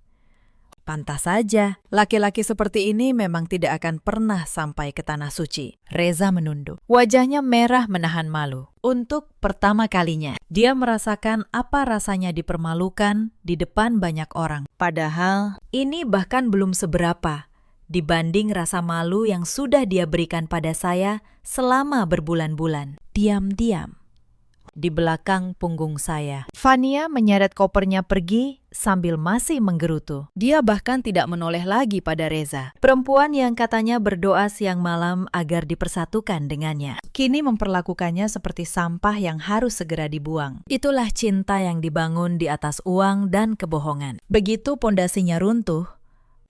pantas saja, laki-laki seperti ini memang tidak akan pernah sampai ke Tanah Suci. Reza menunduk. Wajahnya merah menahan malu. Untuk pertama kalinya, dia merasakan apa rasanya dipermalukan di depan banyak orang. Padahal, ini bahkan belum seberapa dibanding rasa malu yang sudah dia berikan pada saya selama berbulan-bulan. Diam-diam, di belakang punggung saya. Fania menyeret kopernya pergi sambil masih menggerutu. Dia bahkan tidak menoleh lagi pada Reza, perempuan yang katanya berdoa siang malam agar dipersatukan dengannya. Kini memperlakukannya seperti sampah yang harus segera dibuang. Itulah cinta yang dibangun di atas uang dan kebohongan. Begitu pondasinya runtuh,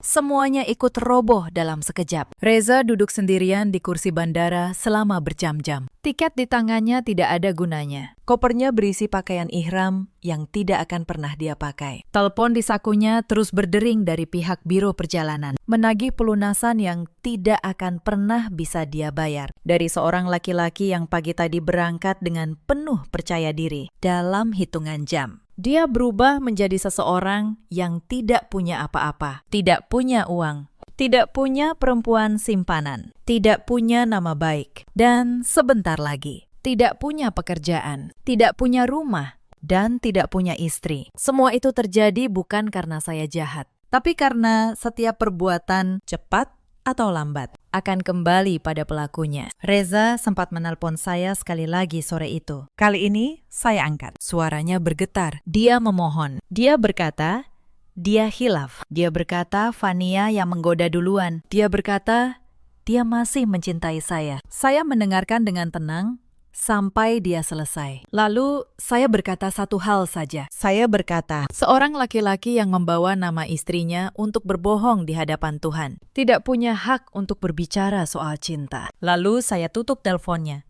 semuanya ikut roboh dalam sekejap. Reza duduk sendirian di kursi bandara selama berjam-jam. Tiket di tangannya tidak ada gunanya. Kopernya berisi pakaian ihram yang tidak akan pernah dia pakai. Telepon di sakunya terus berdering dari pihak biro perjalanan, menagih pelunasan yang tidak akan pernah bisa dia bayar. Dari seorang laki-laki yang pagi tadi berangkat dengan penuh percaya diri. Dalam hitungan jam, dia berubah menjadi seseorang yang tidak punya apa-apa, tidak punya uang, tidak punya perempuan simpanan, tidak punya nama baik, dan sebentar lagi, tidak punya pekerjaan, tidak punya rumah, dan tidak punya istri. Semua itu terjadi bukan karena saya jahat, tapi karena setiap perbuatan cepat atau lambat akan kembali pada pelakunya. Reza sempat menelpon saya sekali lagi sore itu. Kali ini saya angkat. Suaranya bergetar. Dia memohon. Dia berkata, dia hilaf. Dia berkata Fania yang menggoda duluan. Dia berkata, dia masih mencintai saya. Saya mendengarkan dengan tenang sampai dia selesai. Lalu saya berkata satu hal saja. Saya berkata, seorang laki-laki yang membawa nama istrinya untuk berbohong di hadapan Tuhan tidak punya hak untuk berbicara soal cinta. Lalu saya tutup teleponnya.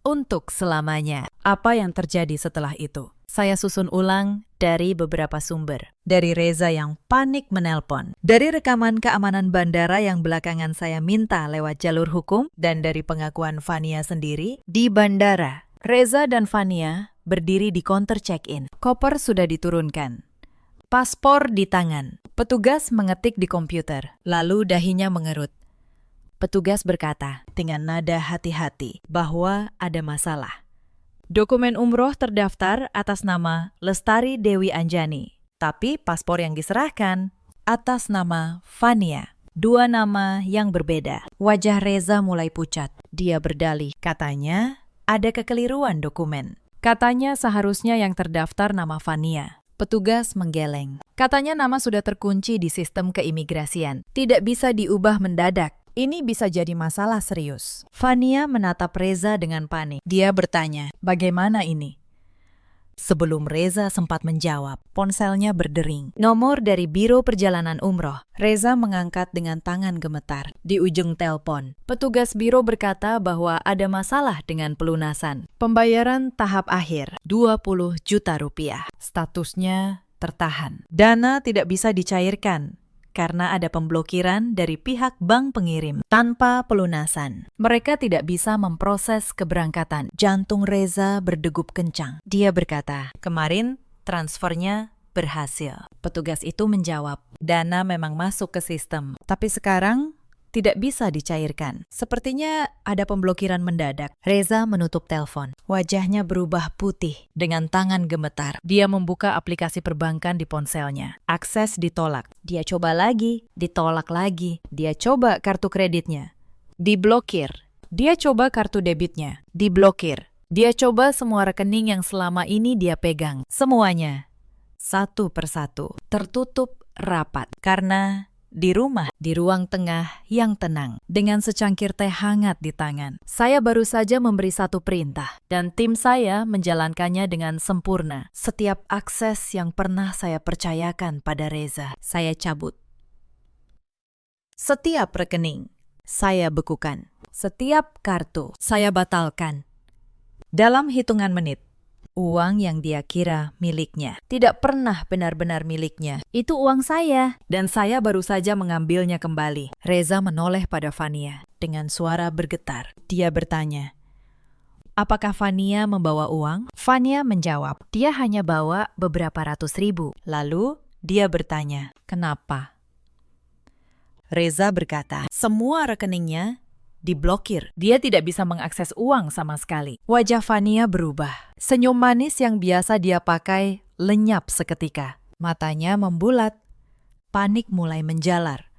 Untuk selamanya. Apa yang terjadi setelah itu? Saya susun ulang dari beberapa sumber. Dari Reza yang panik menelpon. Dari rekaman keamanan bandara yang belakangan saya minta lewat jalur hukum. Dan dari pengakuan Fania sendiri di bandara. Reza dan Fania berdiri di counter check-in. Koper sudah diturunkan. Paspor di tangan. Petugas mengetik di komputer. Lalu dahinya mengerut. Petugas berkata dengan nada hati-hati bahwa ada masalah. Dokumen umroh terdaftar atas nama Lestari Dewi Anjani, tapi paspor yang diserahkan atas nama Fania. Dua nama yang berbeda. Wajah Reza mulai pucat. Dia berdalih, katanya ada kekeliruan dokumen. Katanya seharusnya yang terdaftar nama Fania. Petugas menggeleng. Katanya nama sudah terkunci di sistem keimigrasian. Tidak bisa diubah mendadak. Ini bisa jadi masalah serius. Fania menatap Reza dengan panik. Dia bertanya, bagaimana ini? Sebelum Reza sempat menjawab, ponselnya berdering. Nomor dari Biro Perjalanan Umroh. Reza mengangkat dengan tangan gemetar. Di ujung telepon, petugas biro berkata bahwa ada masalah dengan pelunasan. Pembayaran tahap akhir, 20 juta rupiah. Statusnya tertahan. Dana tidak bisa dicairkan karena ada pemblokiran dari pihak bank pengirim tanpa pelunasan. Mereka tidak bisa memproses keberangkatan. Jantung Reza berdegup kencang. Dia berkata, kemarin transfernya berhasil. Petugas itu menjawab, dana memang masuk ke sistem, tapi sekarang tidak bisa dicairkan. Sepertinya ada pemblokiran mendadak. Reza menutup telepon. Wajahnya berubah putih dengan tangan gemetar. Dia membuka aplikasi perbankan di ponselnya. Akses ditolak. Dia coba lagi, ditolak lagi. Dia coba kartu kreditnya. Diblokir. Dia coba kartu debitnya. Diblokir. Dia coba semua rekening yang selama ini dia pegang. Semuanya. Satu persatu. Tertutup rapat. Karena di rumah, di ruang tengah yang tenang, dengan secangkir teh hangat di tangan. Saya baru saja memberi satu perintah, dan tim saya menjalankannya dengan sempurna. Setiap akses yang pernah saya percayakan pada Reza, saya cabut. Setiap rekening, saya bekukan. Setiap kartu, saya batalkan. Dalam hitungan menit, uang yang dia kira miliknya tidak pernah benar-benar miliknya. Itu uang saya, dan saya baru saja mengambilnya kembali. Reza menoleh pada Fania dengan suara bergetar. Dia bertanya, apakah Fania membawa uang? Fania menjawab, dia hanya bawa beberapa ratus ribu. Lalu dia bertanya, kenapa? Reza berkata, semua rekeningnya diblokir. Dia tidak bisa mengakses uang sama sekali. Wajah Fania berubah. Senyum manis yang biasa dia pakai lenyap seketika. Matanya membulat. Panik mulai menjalar.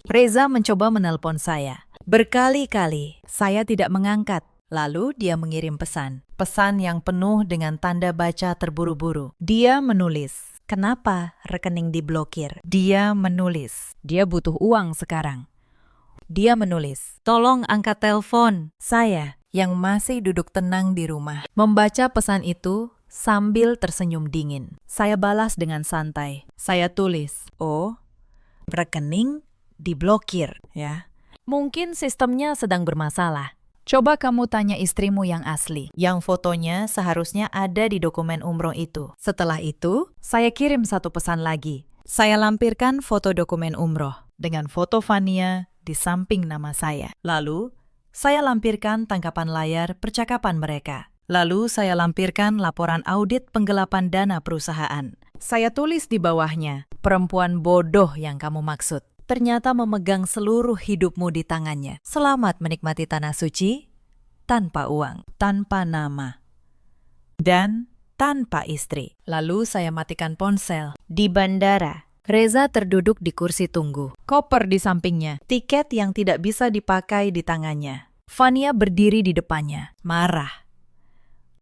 Reza mencoba menelpon saya. Berkali-kali saya tidak mengangkat. Lalu dia mengirim pesan. pesan yang penuh dengan tanda baca terburu-buru. Dia menulis, "Kenapa rekening diblokir?" Dia menulis, "Dia butuh uang sekarang." Dia menulis, "Tolong angkat telepon." Saya yang masih duduk tenang di rumah membaca pesan itu sambil tersenyum dingin. Saya balas dengan santai. Saya tulis, "Oh, rekening diblokir ya. Mungkin sistemnya sedang bermasalah. Coba kamu tanya istrimu yang asli, yang fotonya seharusnya ada di dokumen umroh itu." Setelah itu, saya kirim satu pesan lagi. Saya lampirkan foto dokumen umroh dengan foto Fania di samping nama saya. Lalu, saya lampirkan tangkapan layar percakapan mereka. Lalu, saya lampirkan laporan audit penggelapan dana perusahaan. Saya tulis di bawahnya, "Perempuan bodoh yang kamu maksud ternyata memegang seluruh hidupmu di tangannya. Selamat menikmati tanah suci tanpa uang, tanpa nama, dan tanpa istri." Lalu saya matikan ponsel. Di bandara, Reza terduduk di kursi tunggu, koper di sampingnya, tiket yang tidak bisa dipakai di tangannya. Fania berdiri di depannya, marah.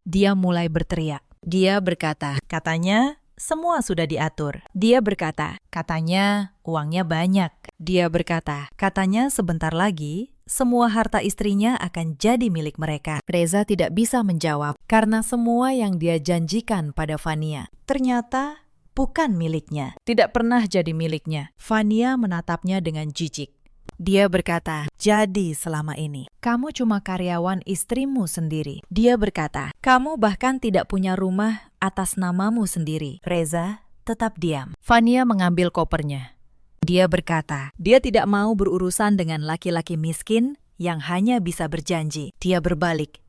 Dia mulai berteriak. Dia berkata, "Katanya semua sudah diatur." Dia berkata, "Katanya uangnya banyak." Dia berkata, "Katanya sebentar lagi semua harta istrinya akan jadi milik mereka." Reza tidak bisa menjawab karena semua yang dia janjikan pada Fania ternyata bukan miliknya, tidak pernah jadi miliknya. Fania menatapnya dengan jijik. Dia berkata, "Jadi selama ini, kamu cuma karyawan istrimu sendiri." Dia berkata, "Kamu bahkan tidak punya rumah atas namamu sendiri." Reza tetap diam. Fania mengambil kopernya. Dia berkata, dia tidak mau berurusan dengan laki-laki miskin yang hanya bisa berjanji. Dia berbalik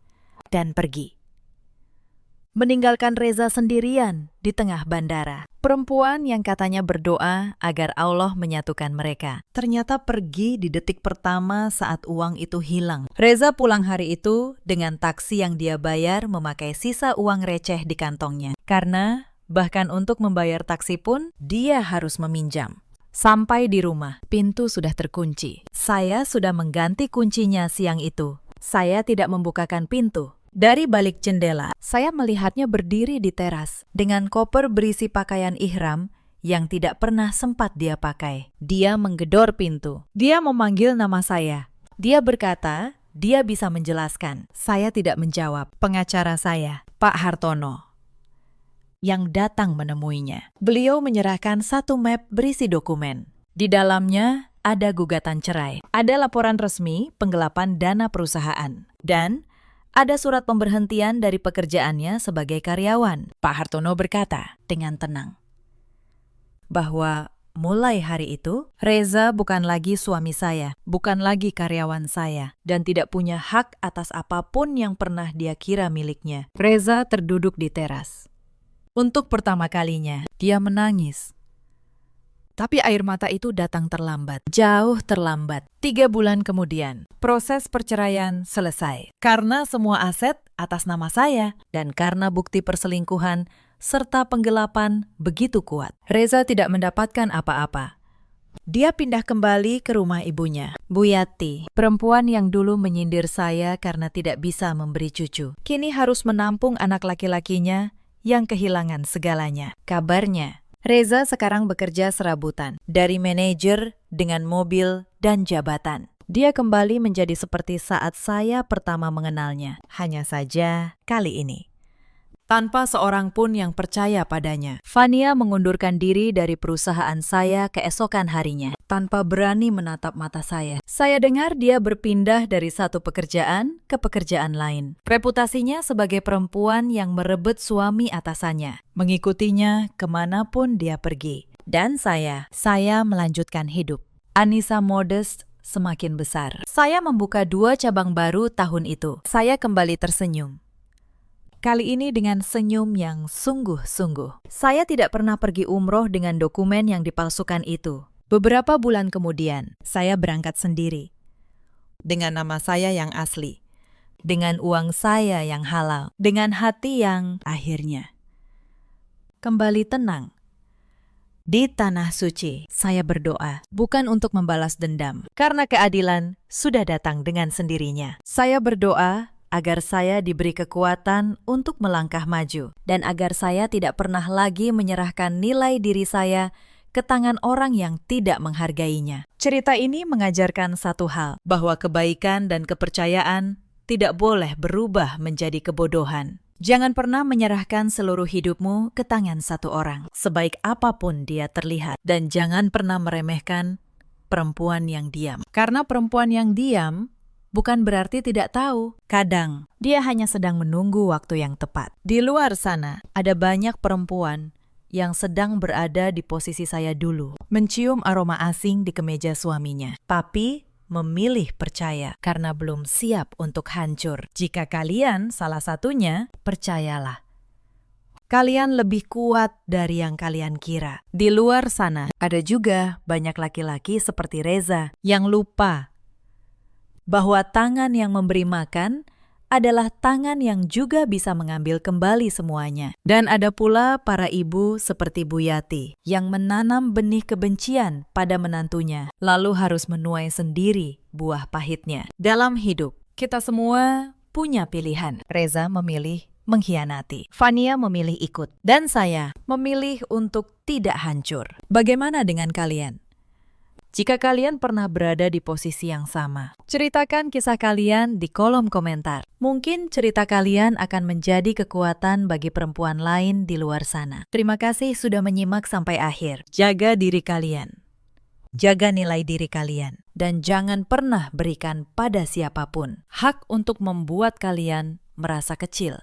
dan pergi, meninggalkan Reza sendirian di tengah bandara. Perempuan yang katanya berdoa agar Allah menyatukan mereka ternyata pergi di detik pertama saat uang itu hilang. Reza pulang hari itu dengan taksi yang dia bayar memakai sisa uang receh di kantongnya. Karena bahkan untuk membayar taksi pun dia harus meminjam. Sampai di rumah, pintu sudah terkunci. Saya sudah mengganti kuncinya siang itu. Saya tidak membukakan pintu. Dari balik jendela, saya melihatnya berdiri di teras dengan koper berisi pakaian ihram yang tidak pernah sempat dia pakai. Dia menggedor pintu. Dia memanggil nama saya. Dia berkata, dia bisa menjelaskan. Saya tidak menjawab. Pengacara saya, Pak Hartono, yang datang menemuinya. Beliau menyerahkan satu map berisi dokumen. Di dalamnya ada gugatan cerai, ada laporan resmi penggelapan dana perusahaan, dan ada surat pemberhentian dari pekerjaannya sebagai karyawan. Pak Hartono berkata dengan tenang bahwa mulai hari itu, Reza bukan lagi suami saya, bukan lagi karyawan saya, dan tidak punya hak atas apapun yang pernah dia kira miliknya. Reza terduduk di teras. Untuk pertama kalinya, dia menangis. Tapi air mata itu datang terlambat, jauh terlambat. 3 bulan kemudian, proses perceraian selesai. Karena semua aset atas nama saya, dan karena bukti perselingkuhan serta penggelapan begitu kuat, Reza tidak mendapatkan apa-apa. Dia pindah kembali ke rumah ibunya, Bu Yati, perempuan yang dulu menyindir saya karena tidak bisa memberi cucu. Kini harus menampung anak laki-lakinya yang kehilangan segalanya. Kabarnya, Reza sekarang bekerja serabutan, dari manajer dengan mobil dan jabatan. Dia kembali menjadi seperti saat saya pertama mengenalnya. Hanya saja kali ini, tanpa seorang pun yang percaya padanya. Fania mengundurkan diri dari perusahaan saya keesokan harinya, tanpa berani menatap mata saya. Saya dengar dia berpindah dari satu pekerjaan ke pekerjaan lain. Reputasinya sebagai perempuan yang merebut suami atasannya, mengikutinya kemanapun dia pergi. Dan saya melanjutkan hidup. Anissa Modest semakin besar. Saya membuka 2 cabang baru tahun itu. Saya kembali tersenyum. Kali ini dengan senyum yang sungguh-sungguh. Saya tidak pernah pergi umroh dengan dokumen yang dipalsukan itu. Beberapa bulan kemudian, saya berangkat sendiri. Dengan nama saya yang asli. Dengan uang saya yang halal. Dengan hati yang akhirnya kembali tenang. Di tanah suci, saya berdoa, bukan untuk membalas dendam, karena keadilan sudah datang dengan sendirinya. Saya berdoa agar saya diberi kekuatan untuk melangkah maju, dan agar saya tidak pernah lagi menyerahkan nilai diri saya ke tangan orang yang tidak menghargainya. Cerita ini mengajarkan satu hal, bahwa kebaikan dan kepercayaan tidak boleh berubah menjadi kebodohan. Jangan pernah menyerahkan seluruh hidupmu ke tangan satu orang, sebaik apapun dia terlihat. Dan jangan pernah meremehkan perempuan yang diam. Karena perempuan yang diam bukan berarti tidak tahu. Kadang, dia hanya sedang menunggu waktu yang tepat. Di luar sana, ada banyak perempuan yang sedang berada di posisi saya dulu, mencium aroma asing di kemeja suaminya. Tapi memilih percaya karena belum siap untuk hancur. Jika kalian salah satunya, percayalah, kalian lebih kuat dari yang kalian kira. Di luar sana, ada juga banyak laki-laki seperti Reza yang lupa bahwa tangan yang memberi makan adalah tangan yang juga bisa mengambil kembali semuanya. Dan ada pula para ibu seperti Bu Yati yang menanam benih kebencian pada menantunya, lalu harus menuai sendiri buah pahitnya. Dalam hidup, kita semua punya pilihan. Reza memilih mengkhianati, Fania memilih ikut, dan saya memilih untuk tidak hancur. Bagaimana dengan kalian? Jika kalian pernah berada di posisi yang sama, ceritakan kisah kalian di kolom komentar. Mungkin cerita kalian akan menjadi kekuatan bagi perempuan lain di luar sana. Terima kasih sudah menyimak sampai akhir. Jaga diri kalian, jaga nilai diri kalian, dan jangan pernah berikan pada siapapun hak untuk membuat kalian merasa kecil.